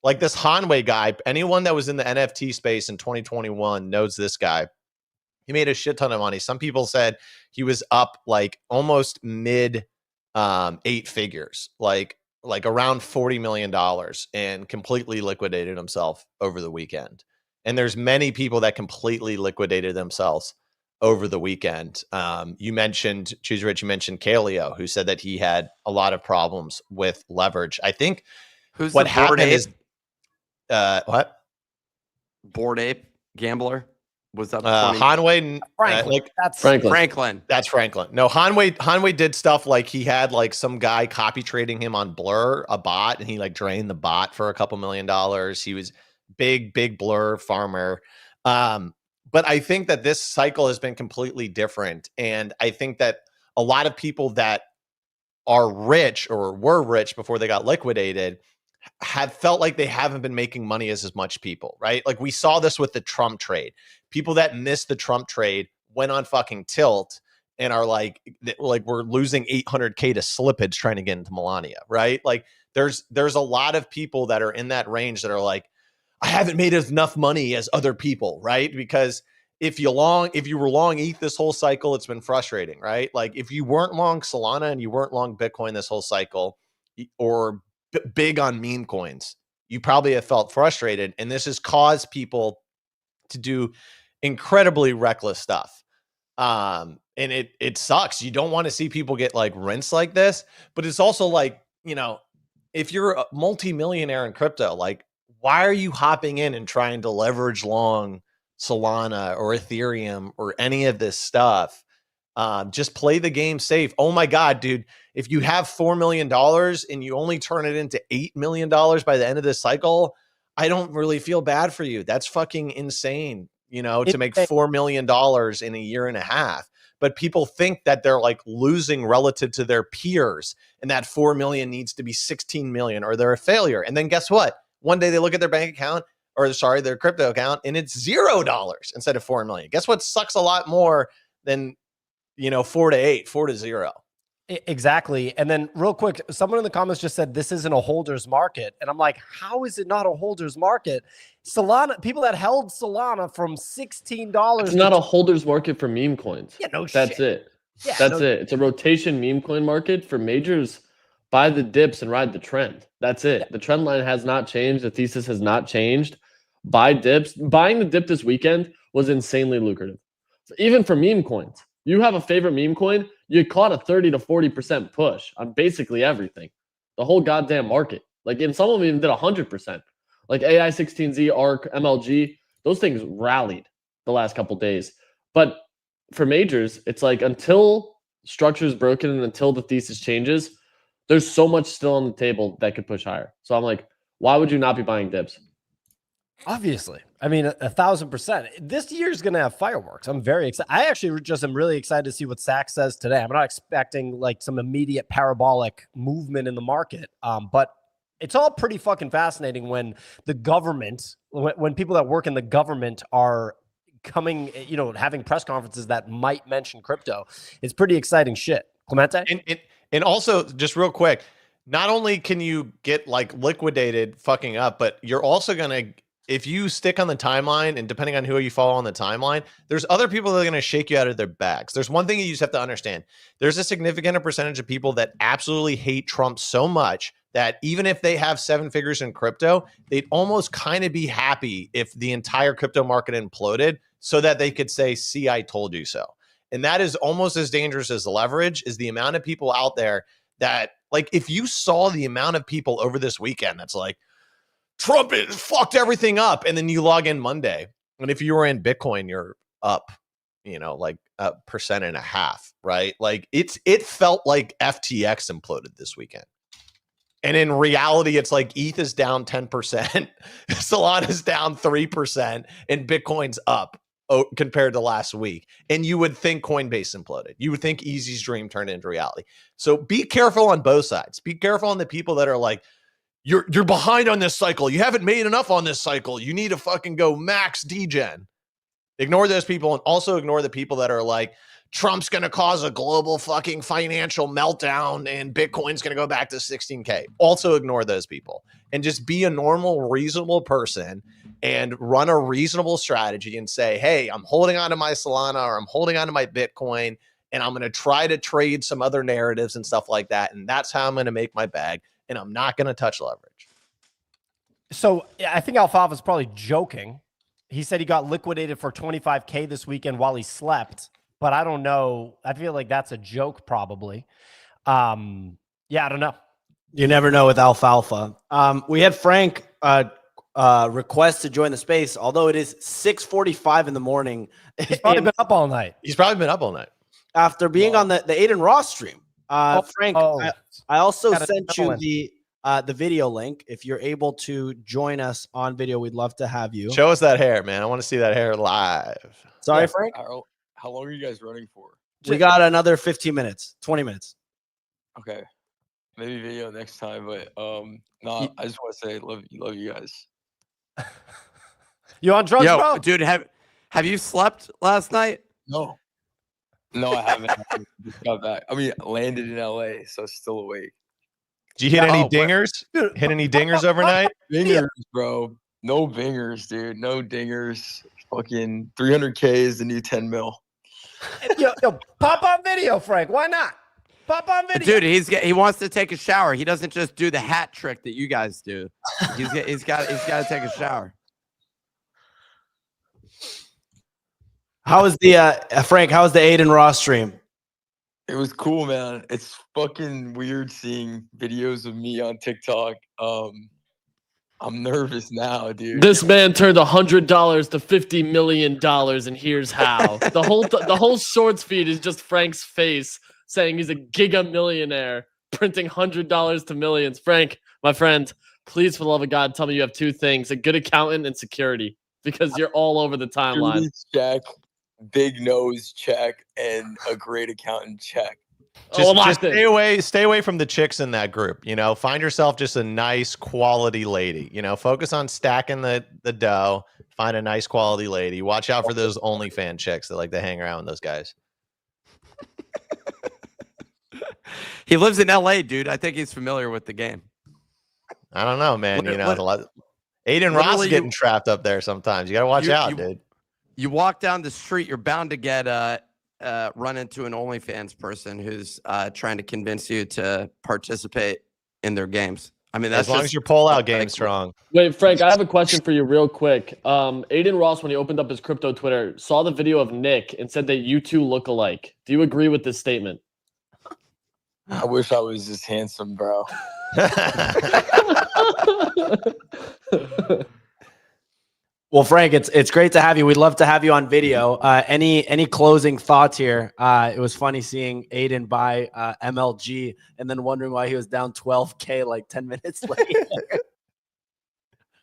Like this Hanwei guy, anyone that was in the NFT space in 2021 knows this guy. He made a shit ton of money. Some people said he was up like almost mid 8 figures, like around $40 million, and completely liquidated himself over the weekend. And there's many people that completely liquidated themselves over the weekend. You mentioned Choose Rich, you mentioned Kaleo, who said that he had a lot of problems with leverage. I think what happened is what? Bored Ape Gambler was up. Hanwei, Franklin. That's Franklin. No, Hanwei did stuff like he had like some guy copy trading him on Blur, a bot, and he like drained the bot for a couple $1 million. He was big Blur farmer. But I think that this cycle has been completely different. And I think that a lot of people that are rich or were rich before they got liquidated have felt like they haven't been making money as much people, right? Like we saw this with the Trump trade. People that missed the Trump trade went on fucking tilt and are like we're losing 800K to slippage trying to get into Melania, right? Like there's a lot of people that are in that range that are like, I haven't made enough money as other people, right? Because if you were long ETH this whole cycle, it's been frustrating, right? Like if you weren't long Solana and you weren't long Bitcoin this whole cycle, or big on meme coins, you probably have felt frustrated, and this has caused people to do incredibly reckless stuff. And it sucks. You don't want to see people get like rinsed like this, but it's also like, you know, if you're a multimillionaire in crypto, like why are you hopping in and trying to leverage long Solana or Ethereum or any of this stuff? Just play the game safe. Oh my God, dude. If you have $4 million and you only turn it into $8 million by the end of this cycle, I don't really feel bad for you. That's fucking insane, you know, to make $4 million in a year and a half. But people think that they're like losing relative to their peers, and that 4 million needs to be 16 million, or they're a failure. And then guess what? One day they look at their bank account, or sorry, their crypto account, and it's $0 instead of 4 million. Guess what sucks a lot more than, you know, 4 to 8, 4 to 0. Exactly. And then real quick, someone in the comments just said this isn't a holder's market. And I'm like, how is it not a holder's market? Solana, people that held Solana from $16. It's not a holder's market for meme coins. Yeah, no That's shit. it. Yeah, That's it. It's a rotation meme coin market for majors. Buy the dips and ride the trend. That's it. Yeah. The trend line has not changed. The thesis has not changed. Buy dips. Buying the dip this weekend was insanely lucrative. Even for meme coins. You have a favorite meme coin, you caught a 30 to 40% push on basically everything. The whole goddamn market. Like, and some of them even did 100%. Like AI16Z, ARC, MLG, those things rallied the last couple days. But for majors, it's like until structure is broken and until the thesis changes, there's so much still on the table that could push higher. So I'm like, why would you not be buying dips? Obviously. I mean, 1,000%. This year is going to have fireworks. I'm very excited. I actually just am really excited to see what Sack says today. I'm not expecting like some immediate parabolic movement in the market. But it's all pretty fucking fascinating when the government, when people that work in the government are coming, you know, having press conferences that might mention crypto. It's pretty exciting shit. Clemente? And also, just real quick, not only can you get like liquidated fucking up, but you're also going to, if you stick on the timeline and depending on who you follow on the timeline, there's other people that are going to shake you out of their bags. There's one thing you just have to understand. There's a significant percentage of people that absolutely hate Trump so much that even if they have 7 figures in crypto, they'd almost kind of be happy if the entire crypto market imploded so that they could say, see, I told you so. And that is almost as dangerous as leverage, is the amount of people out there that, like, if you saw the amount of people over this weekend that's like, Trump fucked everything up. And then you log in Monday. And if you were in Bitcoin, you're up, you know, like 1.5%, right? Like it felt like FTX imploded this weekend. And in reality, it's like ETH is down 10%, Solana's down 3%, and Bitcoin's up compared to last week. And you would think Coinbase imploded. You would think Easy's dream turned into reality. So be careful on both sides. Be careful on the people that are like, you're behind on this cycle. You haven't made enough on this cycle. You need to fucking go max degen. Ignore those people, and also ignore the people that are like, Trump's going to cause a global fucking financial meltdown and Bitcoin's going to go back to 16K. Also ignore those people and just be a normal, reasonable person and run a reasonable strategy and say, hey, I'm holding on to my Solana or I'm holding on to my Bitcoin and I'm going to try to trade some other narratives and stuff like that. And that's how I'm going to make my bag. And I'm not going to touch leverage. So I think Alfalfa's probably joking. He said he got liquidated for 25K this weekend while he slept, but I don't know. I feel like that's a joke probably. Yeah, I don't know. You never know with Alfalfa. We had Frank request to join the space, although it is 6:45 in the morning. He's probably been up all night. He's probably been up all night. After being on the Aiden Ross stream. Frank, I also sent you the video link. If you're able to join us on video, we'd love to have you. Show us that hair, man. I want to see that hair live. Sorry, Frank? How long are you guys running for? We got another 15 minutes, 20 minutes. Okay. Maybe video next time, but no, I just want to say love you guys. You on drugs, bro? Dude, have you slept last night? No, I haven't. I just got back. I mean, landed in LA, so still awake. Did you hit any dingers? Hit any dingers overnight? Bingers, bro. No bingers, dude. No dingers. Fucking 300K is the new 10 mil. Yo, pop on video, Frank. Why not? Pop on video. Dude, he wants to take a shower. He doesn't just do the hat trick that you guys do. He's got to take a shower. How was the Frank? How was the Aiden Ross stream? It was cool, man. It's fucking weird seeing videos of me on TikTok. I'm nervous now, dude. This man turned $100 to $50 million, and here's how. The whole shorts feed is just Frank's face saying he's a giga millionaire, printing $100 to millions. Frank, my friend, please, for the love of God, tell me you have 2 things: a good accountant and security, because you're all over the timeline. Check, big nose check, and a great accountant check. Just stay away from the chicks in that group. You know, find yourself just a nice quality lady. You know, focus on stacking the dough. Find a nice quality lady. Watch out for those OnlyFans chicks that like to hang around with those guys. He lives in LA, dude. I think he's familiar with the game. I don't know, man. Lit- You know, lit- a lot. Aiden Ross literally, is getting you- trapped up there sometimes. You got to watch out, dude. You walk down the street, you're bound to get run into an OnlyFans person who's trying to convince you to participate in their games. I mean, that's as long just, as your pull-out like, game's strong. Wait, Frank, I have a question for you real quick. Aiden Ross, when he opened up his crypto Twitter, saw the video of Nick and said that you two look alike. Do you agree with this statement? I wish I was just handsome, bro. Well, Frank, it's great to have you. We'd love to have you on video. Any closing thoughts here? It was funny seeing Aiden buy MLG and then wondering why he was down 12K like 10 minutes later.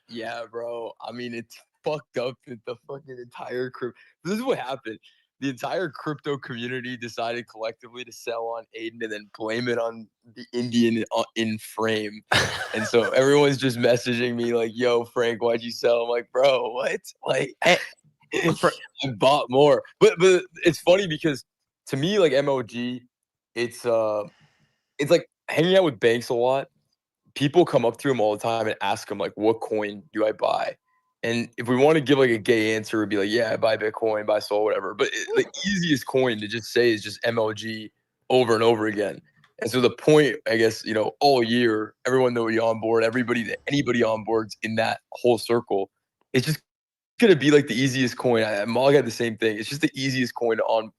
Yeah, bro. I mean, it's fucked up that the fucking entire crypto. This is what happened. The entire crypto community decided collectively to sell on Aiden and then blame it on the Indian in frame. And so everyone's just messaging me like, "Yo, Frank, why'd you sell?" I'm like, "Bro, what? Like, I bought more." But it's funny because to me, like MOG, it's like hanging out with Banks a lot. People come up to him all the time and ask him like, "What coin do I buy?" And if we want to give like a gay answer, we'd be like, "Yeah, buy Bitcoin, buy Sol, whatever." But the easiest coin to just say is just MLG over and over again. And so the point, I guess, you know, all year, everyone that we onboard, anybody onboards in that whole circle, it's just gonna be like the easiest coin. Mog had the same thing. It's just the easiest coin to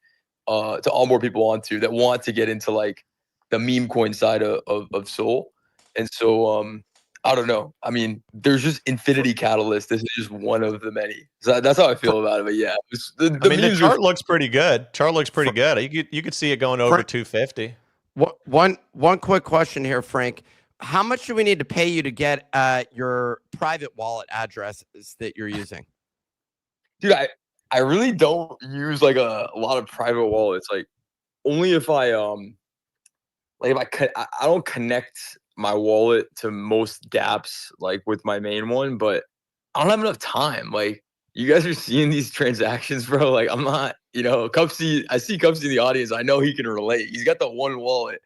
onboard people onto that want to get into like the meme coin side of Sol. And so I don't know. I mean, there's just infinity catalyst. This is just one of the many. So that's how I feel about it. But yeah, the chart looks pretty good. Chart looks pretty good. You could see it going over 250. One quick question here, Frank. How much do we need to pay you to get your private wallet addresses that you're using? Dude, I really don't use like a lot of private wallets. Like only if I I don't connect my wallet to most dApps like with my main one, but I don't have enough time. Like you guys are seeing these transactions, bro. Like I'm not, you know, Cupsey. I see Cupsey in the audience. I know he can relate. He's got the one wallet.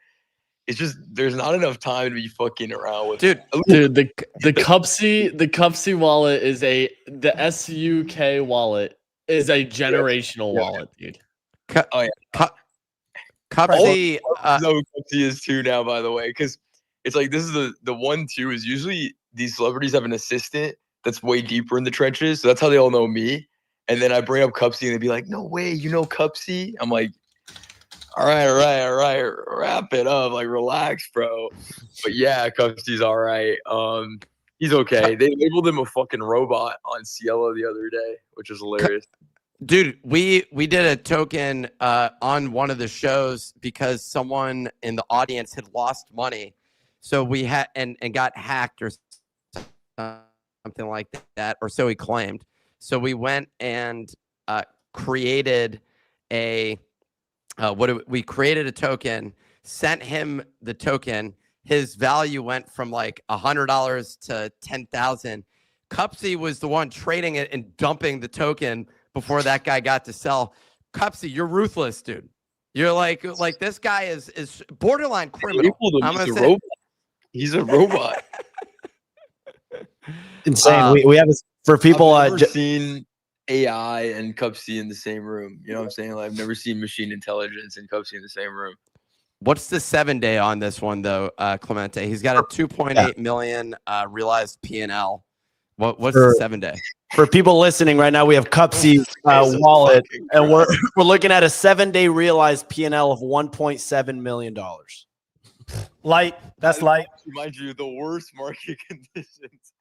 It's just there's not enough time to be fucking around with. Dude, the Cupsey wallet is the SUK wallet is a generational wallet, dude. Cupsey, Cupsey is too now, by the way, because it's like this is the 1-2 is usually these celebrities have an assistant that's way deeper in the trenches, so that's how they all know me. And then I bring up Cupsey and they'd be like, "No way, you know Cupsey?" I'm like, all right, wrap it up, like relax, bro. But yeah, Cupsey's all right. He's okay. They labeled him a fucking robot on Cielo the other day, which is hilarious. Dude, we did a token on one of the shows because someone in the audience had lost money. So we had and got hacked or something like that, or so he claimed. So we went and created a we created a token, sent him the token. His value went from like $100 to 10,000. Cupsey was the one trading it and dumping the token before that guy got to sell. Cupsey, you're ruthless, dude. You're like this guy is borderline criminal. He's a robot. Insane. We have this for people. I've never seen AI and Cupsey in the same room. You know what I'm saying? Like, I've never seen machine intelligence and Cupsey in the same room. What's the 7-day on this one though, Clemente? He's got a 2.8 million realized P&L. What's the 7-day? For people listening right now, we have Cupsey's wallet, and we're looking at a 7-day realized P&L of $1.7 million. Light. That's light. Mind you, the worst market conditions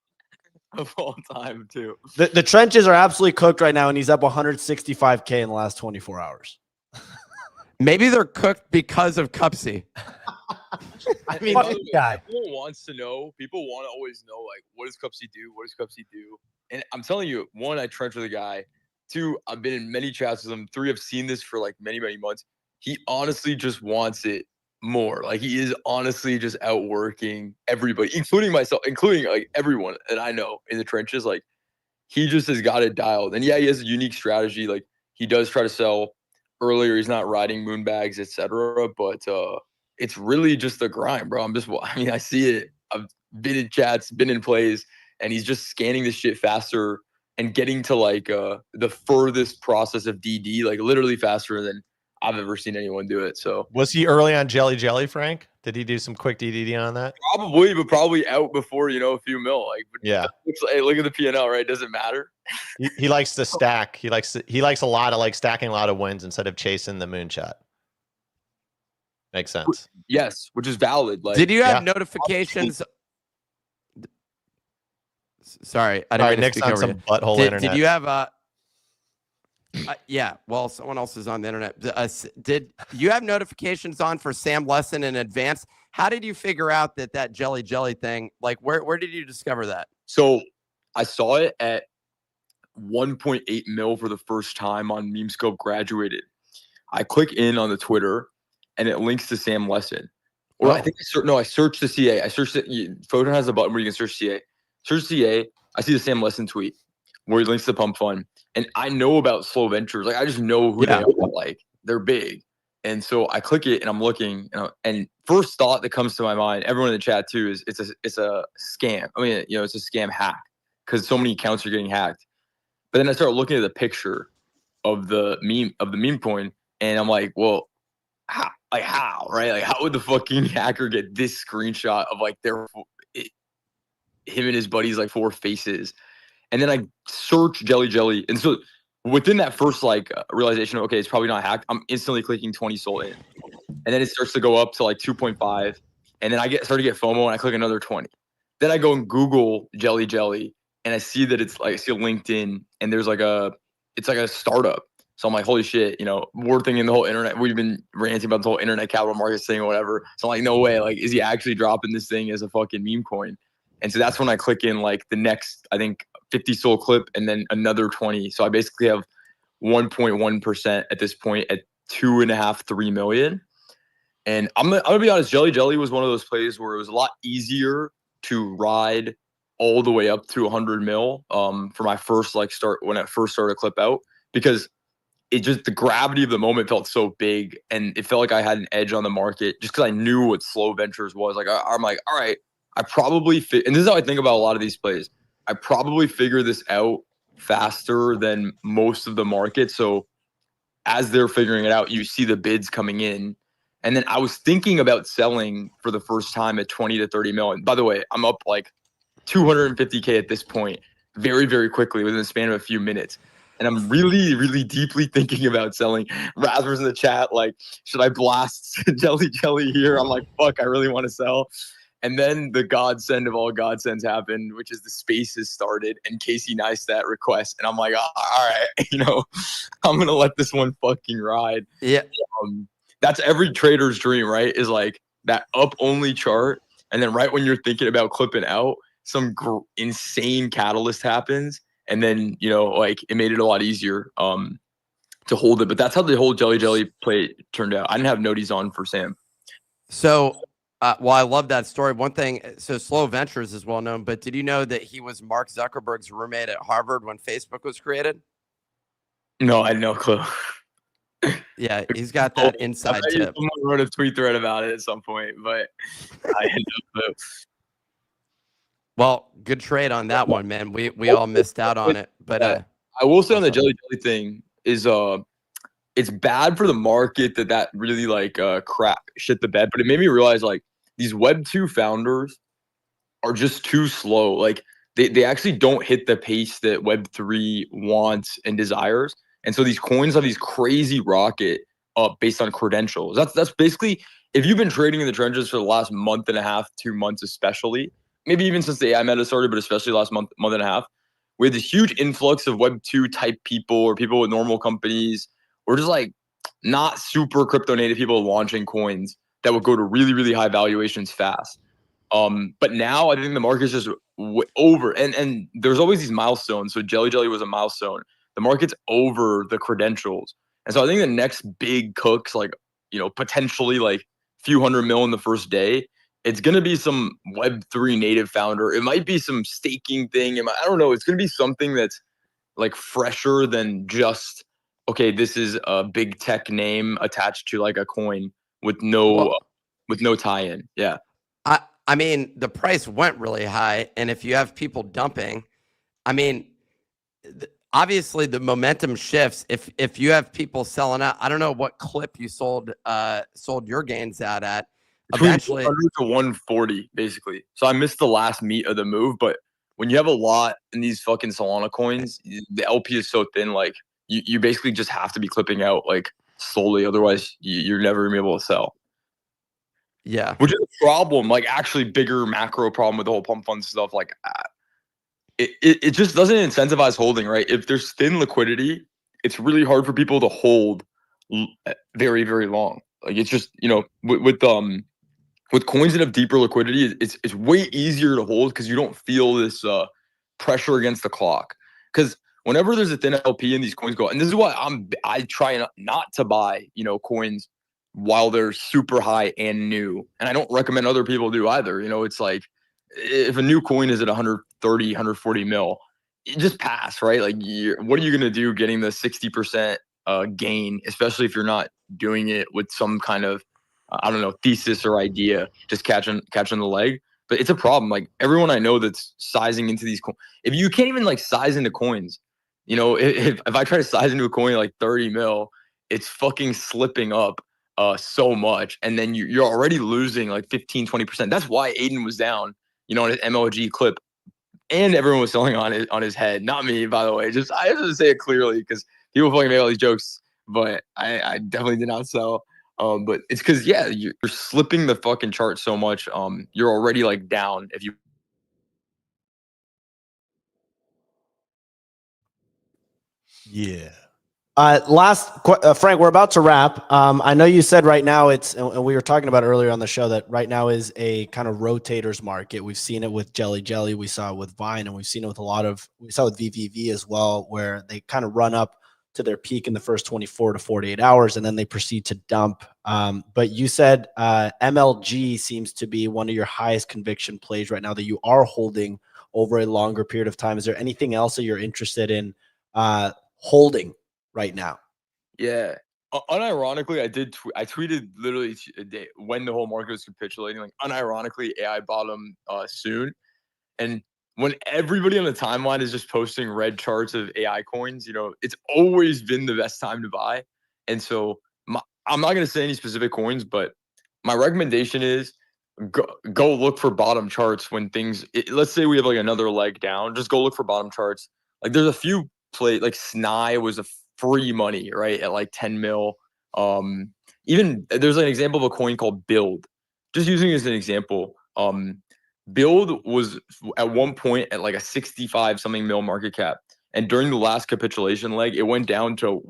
of all time, too. The trenches are absolutely cooked right now, and he's up 165K in the last 24 hours. Maybe they're cooked because of Cupsey. I mean, guy. People wants to know. People want to always know, like, what does Cupsey do? What does Cupsey do? And I'm telling you, 1, I trench with the guy. 2, I've been in many chats with him. 3, I've seen this for like many, many months. He honestly just wants it more. Like he is honestly just outworking everybody, including myself, including like everyone that I know in the trenches. Like he just has got it dialed. And yeah, he has a unique strategy. Like he does try to sell earlier. He's not riding moonbags, etc. But it's really just the grind, bro. I mean, I see it. I've been in chats, been in plays, and he's just scanning this shit faster and getting to like the furthest process of DD, like literally faster than I've ever seen anyone do it. So Was he early on Jelly, Frank? Did he do some quick DDD on that? probably, but probably out before, a few mil. Like, Yeah. Hey, look at the P&L, right? Doesn't matter. He likes to stack. He likes a lot of like stacking a lot of wins instead of chasing the moonshot. Makes sense. Yes, which is valid. Like, Did you have yeah. notifications? Sorry, I All didn't right, mean to Nick's speak on over some you. butthole Did internet. you have yeah, well, someone else is on the internet. Did you have notifications on for Sam Lesson in advance? How did you figure out that jelly thing? Like, where did you discover that? So I saw it at 1.8 mil for the first time on MemeScope graduated. I click in on the Twitter and it links to Sam Lesson. Or I think I searched the CA. I searched it. Photon has a button where you can search CA. Search CA. I see the Sam Lesson tweet where he links to Pump Fund. And I know about Slow Ventures. Like, I just know who they are. Like, they're big. And so I click it and I'm looking, and first thought that comes to my mind, everyone in the chat too, is it's a scam. I mean, it's a scam hack because so many accounts are getting hacked. But then I start looking at the picture of the meme coin, and I'm like, well, how, right? Like, how would the fucking hacker get this screenshot of like him and his buddies like 4 faces? And then I search Jelly, and so within that first realization of, okay, it's probably not hacked, I'm instantly clicking 20 sold in, and then it starts to go up to like 2.5, and then I start to get FOMO, and I click another 20. Then I go and Google Jelly, and I see that it's like, I see a LinkedIn, and there's it's like a startup. So I'm like, holy shit, we're thinking the whole internet. We've been ranting about the whole internet capital markets thing or whatever. So I'm like, no way. Like, is he actually dropping this thing as a fucking meme coin? And so that's when I click in like the next, I think, 50 soul clip and then another 20. So I basically have 1.1% at this point at 2.5, 3 million. And I'm gonna be honest, Jelly was one of those plays where it was a lot easier to ride all the way up to 100 mil for my first start when I first started Clip Out, because it just, the gravity of the moment felt so big, and it felt like I had an edge on the market just because I knew what Slow Ventures was. Like, I'm like, all right, I probably and this is how I think about a lot of these plays. I probably figure this out faster than most of the market. So as they're figuring it out, you see the bids coming in. And then I was thinking about selling for the first time at 20 to 30 million. By the way, I'm up like 250K at this point very, very quickly within the span of a few minutes. And I'm really, really deeply thinking about selling. Rasmus in the chat, like, should I blast Jelly here? I'm like, fuck, I really want to sell. And then the godsend of all godsends happened, which is the spaces started and Casey Neistat request. And I'm like, all right, I'm going to let this one fucking ride. Yeah. That's every trader's dream, right? Is like that up only chart. And then right when you're thinking about clipping out, some insane catalyst happens. And then, it made it a lot easier to hold it. But that's how the whole Jelly play turned out. I didn't have noties on for Sam. So, well, I love that story. One thing, so Slow Ventures is well known, but did you know that he was Mark Zuckerberg's roommate at Harvard when Facebook was created? No, I had no clue. Yeah, he's got that inside tip. Someone wrote a tweet thread about it at some point, but I had no clue. Well, good trade on that one, man. We all missed out on it, but I will say on the Jelly thing is it's bad for the market that really shit the bed, but it made me realize these Web 2 founders are just too slow. Like they actually don't hit the pace that Web 3 wants and desires. And so these coins have these crazy rocket up based on credentials. That's basically, if you've been trading in the trenches for the last month and a half, 2 months especially, maybe even since the AI meta started, but especially last month and a half, we had this huge influx of Web 2 type people or people with normal companies or just not super crypto native people launching coins that would go to really, really high valuations fast. But now I think the market's just over, and there's always these milestones. So Jelly was a milestone. The market's over the credentials. And so I think the next big cooks, potentially few $100 million in the first day, it's going to be some Web3 native founder. It might be some staking thing. I don't know. It's going to be something that's fresher than just, okay, this is a big tech name attached to a coin with no with no tie-in. Yeah. I mean, the price went really high, and if you have people dumping, I mean, obviously the momentum shifts. If you have people selling out, I don't know what clip you sold your gains out at. Between Eventually, 100 to 140, basically. So I missed the last meat of the move, but when you have a lot in these fucking Solana coins, the LP is so thin, like you basically just have to be clipping out like slowly, otherwise you're never gonna be able to sell. yeah, Which is a problem, like actually bigger macro problem with the whole pump fund stuff. Like it just doesn't incentivize holding, right? If there's thin liquidity, it's really hard for people to hold very, very long. Like it's just, with coins that have deeper liquidity, it's way easier to hold because you don't feel this pressure against the clock. Because whenever there's a thin LP and these coins go, and this is why I try not to buy coins while they're super high and new, and I don't recommend other people do either. It's like if a new coin is at 130, 140 mil, you just pass, right? Like, what are you gonna do getting the 60% gain, especially if you're not doing it with some kind of I don't know, thesis or idea, just catching the leg. But it's a problem. Like everyone I know that's sizing into these coins, if you can't even like size into coins, if I try to size into a coin like 30 mil, it's fucking slipping up so much. And then you're already losing like 15-20%. That's why Aiden was down, on his MLG clip. And everyone was selling on his head. Not me, by the way. I have to say it clearly because people fucking make all these jokes, but I definitely did not sell. But it's because you're slipping the fucking chart so much. You're already like down if you. Yeah. Frank, we're about to wrap. I know you said right now and we were talking about earlier on the show that right now is a kind of rotators market. We've seen it with Jelly, we saw it with Vine, and we've seen it with we saw it with VVV as well, where they kind of run up to their peak in the first 24 to 48 hours, and then they proceed to dump. But you said MLG seems to be one of your highest conviction plays right now that you are holding over a longer period of time. Is there anything else that you're interested in holding right now? Yeah. Unironically, I tweeted literally a day when the whole market was capitulating, like unironically AI bottom soon. And when everybody on the timeline is just posting red charts of AI coins, it's always been the best time to buy. And so I'm not going to say any specific coins, but my recommendation is go look for bottom charts when let's say we have like another leg down, just go look for bottom charts. Like there's a few like SNI was a free money, right? At like 10 mil. Even there's an example of a coin called Build. Just using it as an example. Build was at one point at like a 65 something mil market cap. And during the last capitulation leg, it went down to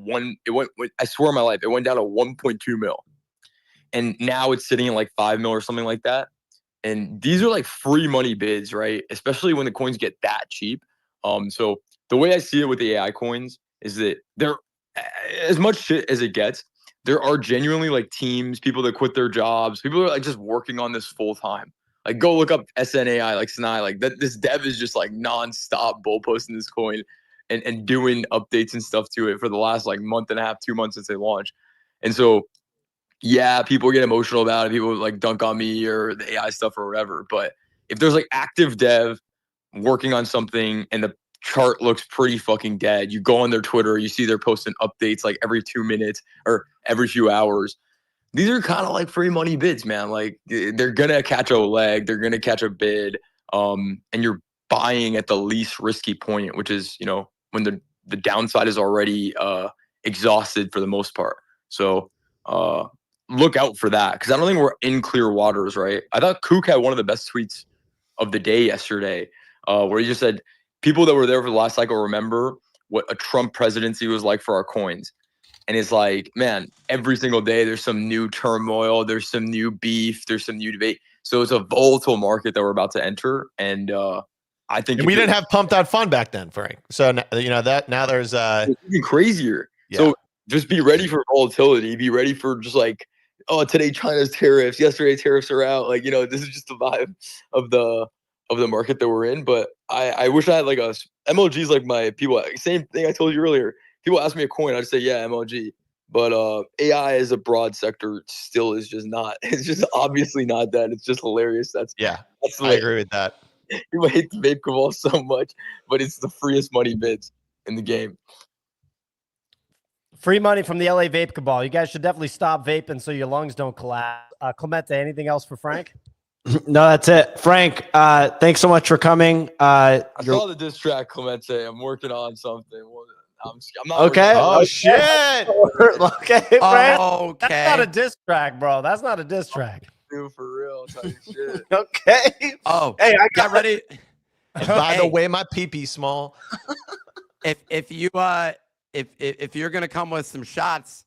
I swear on my life, it went down to 1.2 mil. And now it's sitting at like 5 mil or something like that. And these are like free money bids, right? Especially when the coins get that cheap. So the way I see it with the AI coins is that they're as much shit as it gets. There are genuinely like teams, people that quit their jobs, people that are like just working on this full time. Like go look up SNAI, like SNAI, like that. This dev is just like nonstop bull posting this coin and doing updates and stuff to it for the last like month and a half, 2 months since they launched. And so, yeah, people get emotional about it. People like dunk on me or the AI stuff or whatever. But if there's like active dev working on something and the chart looks pretty fucking dead, you go on their Twitter, you see they're posting updates like every 2 minutes or every few hours. These are kind of like free money bids, man. Like they're gonna catch a leg, they're gonna catch a bid, and you're buying at the least risky point, which is when the downside is already exhausted for the most part. So look out for that because I don't think we're in clear waters, right? I thought Kook had one of the best tweets of the day yesterday, where he just said people that were there for the last cycle remember what a Trump presidency was like for our coins. And it's like, man, every single day there's some new turmoil, there's some new beef, there's some new debate. So it's a volatile market that we're about to enter. And I think we didn't have pumped out fund back then, Frank. So that now there's it's even crazier. Yeah. So just be ready for volatility. Be ready for just like, oh, today China's tariffs, yesterday tariffs are out. Like, this is just the vibe of the market that we're in. But I wish I had like MLG's like my people. Same thing I told you earlier. People ask me a coin, I just say, yeah, MLG. But AI as a broad sector still is just not. It's just obviously not that. It's just hilarious. That's Yeah, that's I agree with that. You hate the vape cabal so much, but it's the freest money bids in the game. Free money from the LA Vape Cabal. You guys should definitely stop vaping so your lungs don't collapse. Clemente, anything else for Frank? No, that's it. Frank, thanks so much for coming. I saw the diss track, Clemente. I'm working on something. Well, I'm not Okay. working on Oh it. shit! Okay, Frank. Okay. That's not a diss track, bro. That's not a diss track. Dude, for real. I'll tell you shit. Okay. Oh, Hey, I get ready. And by the Hey. way, my pee small. If you're gonna come with some shots,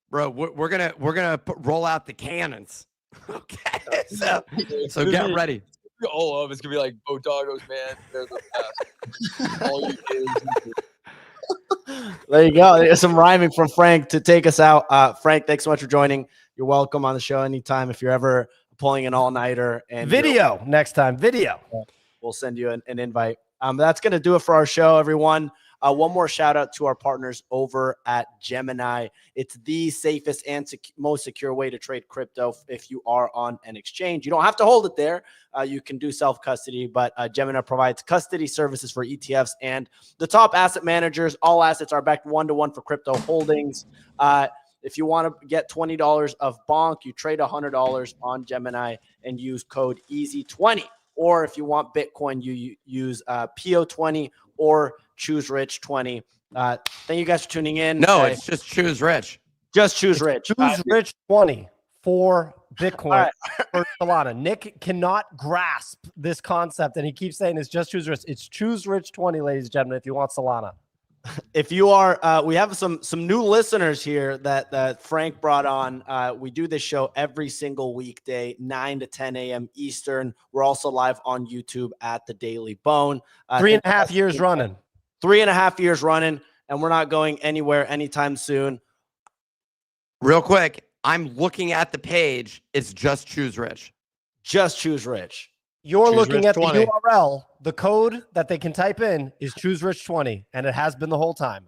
bro, we're gonna roll out the cannons. Okay, so get ready. All of it's gonna be like Botago's, man. They're the best. All you kids. There you go. There's some rhyming from Frank to take us out. Frank, thanks so much for joining. You're welcome on the show anytime if you're ever pulling an all-nighter. And Video next time. Video. we'll send you an invite. That's going to do it for our show, everyone. One more shout out to our partners over at Gemini. It's the safest and most secure way to trade crypto. If you are on an exchange, you don't have to hold it there. You can do self-custody, but Gemini provides custody services for ETFs and the top asset managers. All assets are backed 1-to-1 for crypto holdings. If you want to get $20 of bonk, you trade $100 on Gemini and use code EASY20. Or if you want Bitcoin, you use PO20 or Choose Rich 20. Thank you guys for tuning in. No, it's just Choose Rich. Just Choose Rich. Choose Rich 20 for Bitcoin All right. for Solana. Nick cannot grasp this concept, and he keeps saying it's just Choose Rich. It's Choose Rich 20, ladies and gentlemen, if you want Solana. If you are, we have some new listeners here that Frank brought on. We do this show every single weekday, 9 to 10 a.m. Eastern. We're also live on YouTube at the Daily Bone. 3.5 years running. 3.5 years running, and we're not going anywhere anytime soon. Real quick, I'm looking at the page. It's just Choose Rich. Just Choose Rich. You're Choose looking Rich at 20. the URL. The code that they can type in is Choose Rich 20, and it has been the whole time.